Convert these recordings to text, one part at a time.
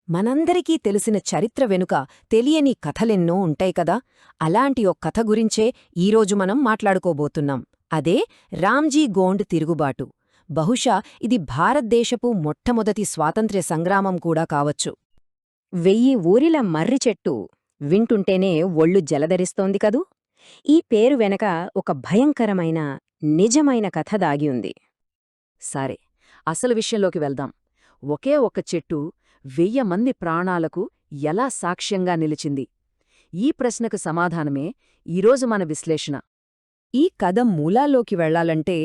మనందరికీ తెలిసిన చరిత్ర వెనుక తెలియని కథలెన్నో ఉంటాయి కదా. అలాంటి ఓ కథ గురించే ఈరోజు మనం మాట్లాడుకోబోతున్నాం. అదే రామ్జీ గోండ్ తిరుగుబాటు. బహుశా ఇది భారతదేశపు మొట్టమొదటి స్వాతంత్ర్య సంగ్రామం కూడా కావచ్చు. 1000 ఊరిల మర్రి చెట్టు వింటుంటేనే ఒళ్ళు జలధరిస్తోంది కదూ. ఈ పేరు వెనక ఒక భయంకరమైన నిజమైన కథ దాగి ఉంది. సరే, అసలు విషయంలోకి వెళ్దాం. ఒకే ఒక్క చెట్టు 1000 మంది ప్రాణాలకు ఎలా సాక్ష్యంగా నిలిచింది? ఈ ప్రశ్నకు సమాధానమే ఈరోజు మన విశ్లేషణ. ఈ కథ మూలాల్లోకి వెళ్లాలంటే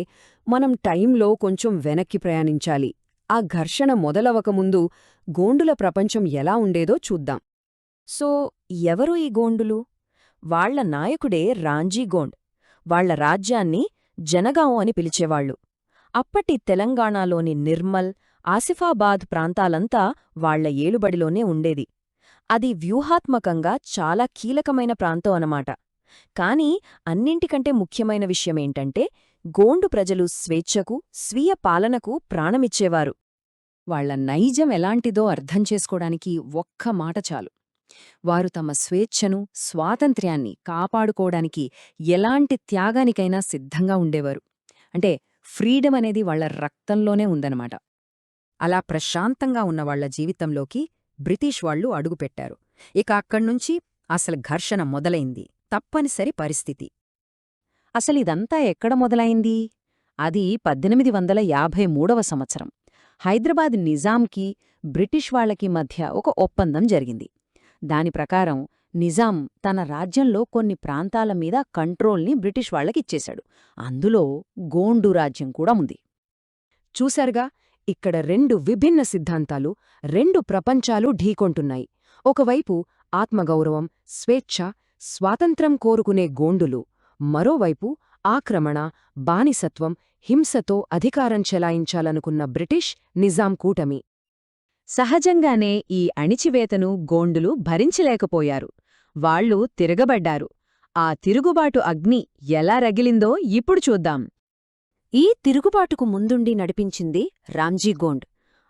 మనం టైంలో కొంచెం వెనక్కి ప్రయాణించాలి. ఆ ఘర్షణ మొదలవకముందు గోండుల ప్రపంచం ఎలా ఉండేదో చూద్దాం. సో, ఎవరు ఈ గోండులు? వాళ్ల నాయకుడే రాంజీ గోండ్. వాళ్ల రాజ్యాన్ని జనగాం అని పిలిచేవాళ్లు. అప్పటి తెలంగాణలోని నిర్మల్, ఆసిఫాబాద్ ప్రాంతాలంతా వాళ్ల ఏలుబడిలోనే ఉండేది. అది వ్యూహాత్మకంగా చాలా కీలకమైన ప్రాంతం అన్నమాట. కాని అన్నింటికంటే ముఖ్యమైన విషయమేంటంటే గోండు ప్రజలు స్వేచ్ఛకు, స్వీయ పాలనకు ప్రాణమిచ్చేవారు. వాళ్ల నైజం ఎలాంటిదో అర్థం చేసుకోడానికి ఒక్క మాట చాలు. వారు తమ స్వేచ్ఛను, స్వాతంత్ర్యాన్ని కాపాడుకోవడానికి ఎలాంటి త్యాగానికైనా సిద్ధంగా ఉండేవారు. అంటే ఫ్రీడమ్ అనేది వాళ్ల రక్తంలోనే ఉందన్నమాట. అలా ప్రశాంతంగా ఉన్న వాళ్ల జీవితంలోకి బ్రిటిష్ వాళ్లు అడుగుపెట్టారు. ఇక అక్కడ్నుంచి అసలు ఘర్షణ మొదలైంది. తప్పనిసరి పరిస్థితి. అసలిదంతా ఎక్కడ మొదలైంది? అది 1853వ సంవత్సరం. హైదరాబాద్ నిజాంకి, బ్రిటిష్ వాళ్లకి మధ్య ఒక ఒప్పందం జరిగింది. దాని ప్రకారం నిజాం తన రాజ్యంలో కొన్ని ప్రాంతాల మీద కంట్రోల్ని బ్రిటిష్ వాళ్లకిచ్చేశాడు. అందులో గోండు రాజ్యం కూడా ఉంది. చూశారుగా, ఇక్కడ 2 విభిన్న సిద్ధాంతాలు, 2 ప్రపంచాలు ఢీకొంటున్నాయి. ఒకవైపు ఆత్మగౌరవం, స్వేచ్ఛ, స్వాతంత్ర్యం కోరుకునే గోండులు, మరోవైపు ఆక్రమణ, బానిసత్వం, హింసతో అధికారం చెలాయించాలనుకున్న బ్రిటిష్, నిజాం కూటమి. సహజంగానే ఈ అణిచివేతను గోండులు భరించలేకపోయారు. వాళ్లు తిరగబడ్డారు. ఆ తిరుగుబాటు అగ్ని ఎలా రగిలిందో ఇప్పుడు చూద్దాం. ఈ తిరుగుబాటుకు ముందుండి నడిపించింది రామ్జీ గోండ్.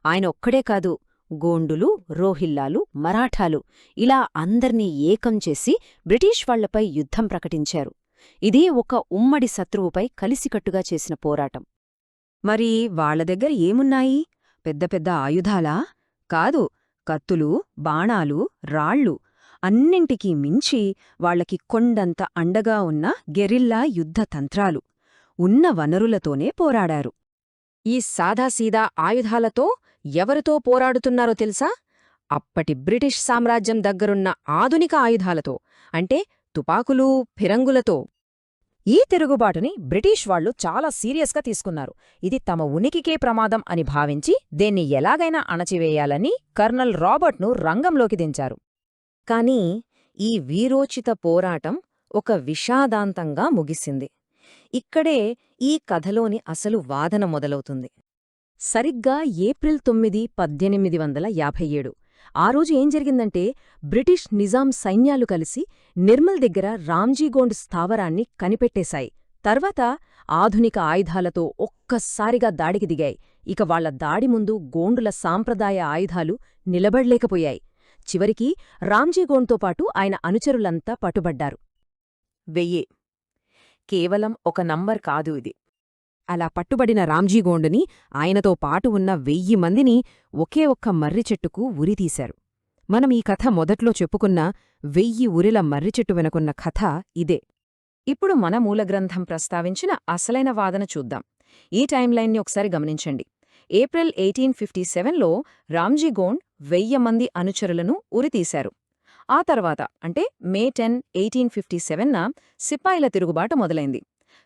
ఆయన ఒక్కడే కాదు, గోండులు, రోహిల్లాలు, మరాఠాలు ఇలా అందర్నీ ఏకం చేసి బ్రిటిష్ వాళ్లపై యుద్ధం ప్రకటించారు. ఇది ఒక ఉమ్మడి శత్రువుపై కలిసికట్టుగా చేసిన పోరాటం. మరి వాళ్ల దగ్గర ఏమున్నాయి? పెద్ద పెద్ద ఆయుధాలా? కాదు. కత్తులు, బాణాలు, రాళ్ళు. అన్నింటికీ మించి వాళ్లకి కొండంత అండగా ఉన్న గెరిల్లా యుద్ధ తంత్రాలు. ఉన్న వనరులతోనే పోరాడారు. ఈ సాదాసీదా ఆయుధాలతో ఎవరితో పోరాడుతున్నారో తెలుసా? అప్పటి బ్రిటిష్ సామ్రాజ్యం దగ్గరున్న ఆధునిక ఆయుధాలతో, అంటే తుపాకులు, ఫిరంగులతో. ఈ తిరుగుబాటుని బ్రిటిష్ వాళ్లు చాలా సీరియస్గా తీసుకున్నారు. ఇది తమ ఉనికికే ప్రమాదం అని భావించి దేన్ని ఎలాగైనా అణచివేయాలని కర్నల్ రాబర్ట్ను రంగంలోకి దించారు. కాని ఈ వీరోచిత పోరాటం ఒక విషాదాంతంగా ముగిసింది. ఇక్కడే ఈ కథలోని అసలు వాదన మొదలవుతుంది. సరిగ్గా ఏప్రిల్ 9, 1857. ఆ రోజు ఏం జరిగిందంటే, బ్రిటిష్ నిజాం సైన్యాలు కలిసి నిర్మల్ దగ్గర రామ్జీగోండ్ స్థావరాన్ని కనిపెట్టేశాయి. తర్వాత ఆధునిక ఆయుధాలతో ఒక్కసారిగా దాడికి దిగాయి. ఇక వాళ్ల దాడి ముందు గోండుల సాంప్రదాయ ఆయుధాలు నిలబడలేకపోయాయి. చివరికి రామ్జీగోండ్తో పాటు ఆయన అనుచరులంతా పట్టుబడ్డారు. 1000 కేవలం ఒక నంబర్ కాదు ఇది. అలా పట్టుబడిన రామ్జీగోండుని, ఆయనతో పాటు ఉన్న 1000 మందిని ఒకే ఒక్క మర్రిచెట్టుకు ఉరితీశారు. మనం ఈ కథ మొదట్లో చెప్పుకున్న 1000 ఉరిల మర్రిచెట్టు వెనుకున్న కథ ఇదే. ఇప్పుడు మన మూలగ్రంథం ప్రస్తావించిన అసలైన వాదన చూద్దాం. ఈ టైంలైన్ని ఒకసారి గమనించండి. ఏప్రిల్ 1857లో రామ్జీగోండ్ 1000 మంది అనుచరులను ఉరితీశారు. ఆ తర్వాత అంటే మే 10, 1857న సిపాయిల తిరుగుబాటు మొదలైంది.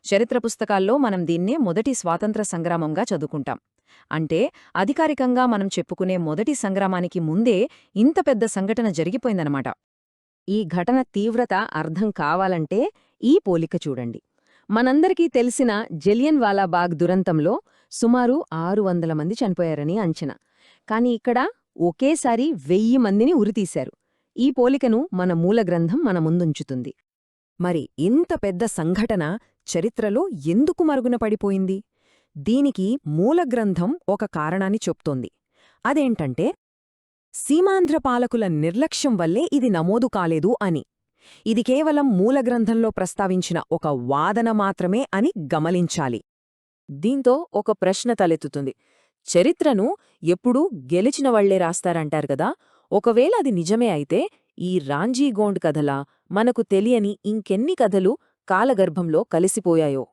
చరిత్ర పుస్తకాల్లో మనం దీన్నే మొదటి స్వాతంత్ర సంగ్రామంగా చదువుకుంటాం. అంటే అధికారికంగా మనం చెప్పుకునే మొదటి సంగ్రామానికి ముందే ఇంత పెద్ద సంఘటన జరిగిపోయిందనమాట. ఈ ఘటన తీవ్రత అర్థం కావాలంటే ఈ పోలిక చూడండి. మనందరికీ తెలిసిన జలియన్వాలాబాగ్ దురంతంలో సుమారు 600 మంది చనిపోయారని అంచనా. కాని ఇక్కడ ఒకేసారి 1000 మందిని ఉరితీశారు. ఈ పోలికను మన మూలగ్రంథం మన ముందుంచుతుంది. మరి ఇంత పెద్ద సంఘటన చరిత్రలో ఎందుకు మరుగున పడిపోయింది? దీనికి మూలగ్రంథం ఒక కారణాన్ని చెప్తోంది. అదేంటంటే సీమాంధ్ర పాలకుల నిర్లక్ష్యం వల్లే ఇది నమోదు కాలేదు అని. ఇది కేవలం మూలగ్రంథంలో ప్రస్తావించిన ఒక వాదన మాత్రమే అని గమనించాలి. దీంతో ఒక ప్రశ్న తలెత్తుతుంది. చరిత్రను ఎప్పుడూ గెలిచినవాళ్లే రాస్తారంటారు కదా, ఒకవేళ అది నిజమే అయితే ఈ రాంజీ గోండ్ కథలా మనకు తెలియని ఇంకెన్ని కథలు కాలగర్భంలో కలిసిపోయాయో.